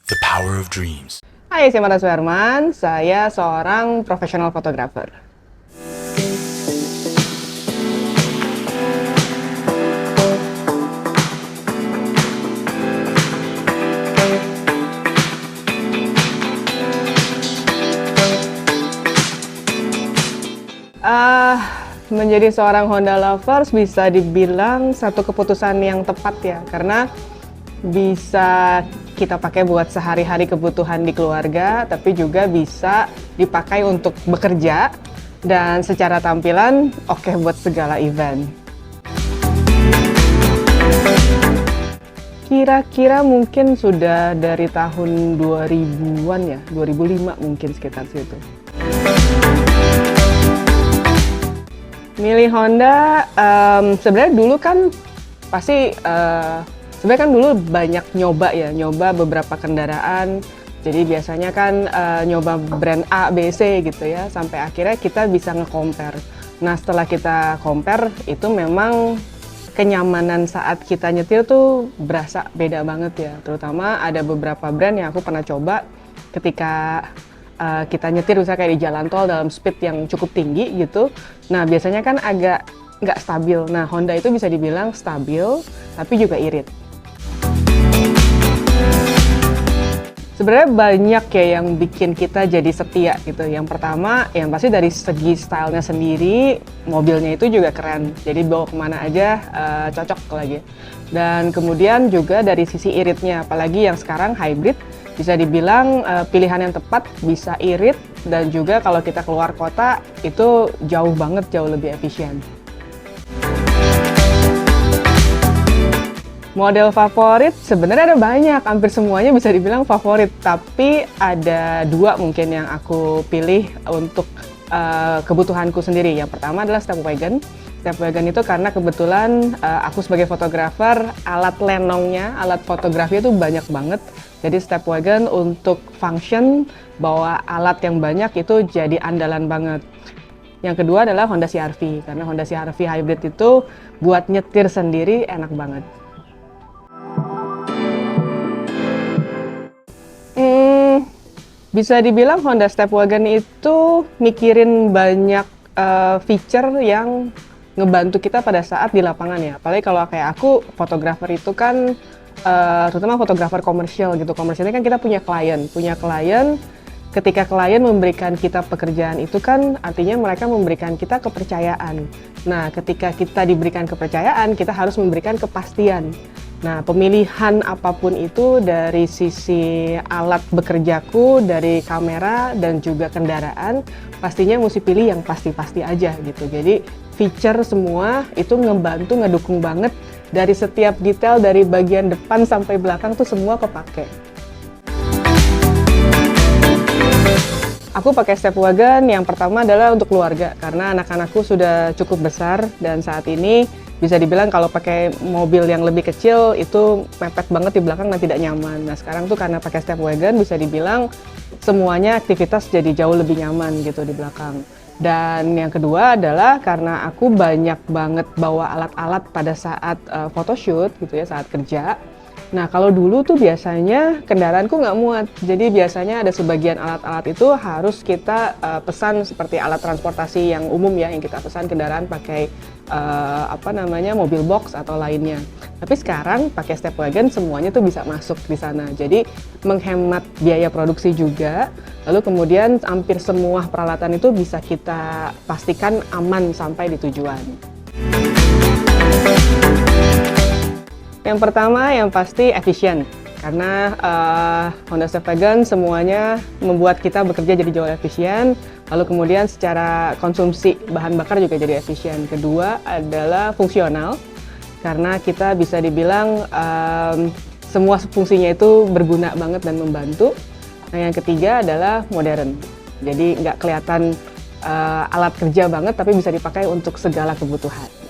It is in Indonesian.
The Power of Dreams. Hai, saya Mara Suherman. Saya seorang profesional fotografer. Menjadi seorang Honda lovers bisa dibilang satu keputusan yang tepat ya, karena bisa kita pakai buat sehari-hari kebutuhan di keluarga, tapi juga bisa dipakai untuk bekerja dan secara tampilan oke buat segala event. Kira-kira mungkin sudah dari tahun 2000-an ya, 2005 mungkin sekitar situ. Milih Honda, sebenarnya dulu kan pasti sebenarnya kan dulu banyak nyoba beberapa kendaraan. Jadi biasanya kan nyoba brand A, B, C gitu ya, sampai akhirnya kita bisa nge-compare. Nah setelah kita compare, itu memang kenyamanan saat kita nyetir tuh berasa beda banget ya. Terutama ada beberapa brand yang aku pernah coba ketika kita nyetir misalnya kayak di jalan tol dalam speed yang cukup tinggi gitu. Nah biasanya kan agak nggak stabil. Nah Honda itu bisa dibilang stabil, tapi juga irit. Sebenarnya banyak ya yang bikin kita jadi setia gitu. Yang pertama, yang pasti dari segi stylenya sendiri, mobilnya itu juga keren. Jadi bawa kemana aja cocok lagi. Dan kemudian juga dari sisi iritnya, apalagi yang sekarang hybrid, bisa dibilang pilihan yang tepat, bisa irit, dan juga kalau kita keluar kota itu jauh banget, jauh lebih efisien. Model favorit sebenarnya ada banyak, hampir semuanya bisa dibilang favorit, tapi ada dua mungkin yang aku pilih untuk kebutuhanku sendiri. Yang pertama adalah Stepwagon. Stepwagon itu karena kebetulan aku sebagai fotografer, alat lenongnya, alat fotografi itu banyak banget. Jadi Stepwagon untuk function, bawa alat yang banyak itu jadi andalan banget. Yang kedua adalah Honda CR-V, karena Honda CR-V Hybrid itu buat nyetir sendiri enak banget. Bisa dibilang Honda Stepwagon itu mikirin banyak feature yang ngebantu kita pada saat di lapangan ya. Apalagi kalau kayak aku, fotografer itu kan, terutama fotografer komersial gitu. Komersialnya kan kita punya klien. Ketika klien memberikan kita pekerjaan itu kan artinya mereka memberikan kita kepercayaan. Nah, ketika kita diberikan kepercayaan, kita harus memberikan kepastian. Nah, pemilihan apapun itu dari sisi alat bekerjaku, dari kamera dan juga kendaraan, pastinya mesti pilih yang pasti-pasti aja gitu. Jadi feature semua itu ngebantu, ngedukung banget dari setiap detail, dari bagian depan sampai belakang tuh semua kepake. Aku pakai Stepwagon yang pertama adalah untuk keluarga, karena anak-anakku sudah cukup besar dan saat ini bisa dibilang kalau pakai mobil yang lebih kecil itu mepet banget di belakang dan tidak nyaman. Nah sekarang tuh karena pakai Stepwagon bisa dibilang semuanya aktivitas jadi jauh lebih nyaman gitu di belakang. Dan yang kedua adalah karena aku banyak banget bawa alat-alat pada saat photoshoot gitu ya, saat kerja. Nah kalau dulu tuh biasanya kendaraanku nggak muat, jadi biasanya ada sebagian alat-alat itu harus kita pesan seperti alat transportasi yang umum ya, yang kita pesan kendaraan pakai mobil box atau lainnya. Tapi sekarang pakai Stepwagon semuanya tuh bisa masuk di sana, jadi menghemat biaya produksi juga. Lalu kemudian hampir semua peralatan itu bisa kita pastikan aman sampai di tujuan. Yang pertama yang pasti efisien, karena Honda Stepwagon semuanya membuat kita bekerja jadi jauh efisien. Lalu kemudian secara konsumsi bahan bakar juga jadi efisien. Kedua adalah fungsional, karena kita bisa dibilang semua fungsinya itu berguna banget dan membantu. Nah yang ketiga adalah modern, jadi nggak kelihatan alat kerja banget tapi bisa dipakai untuk segala kebutuhan.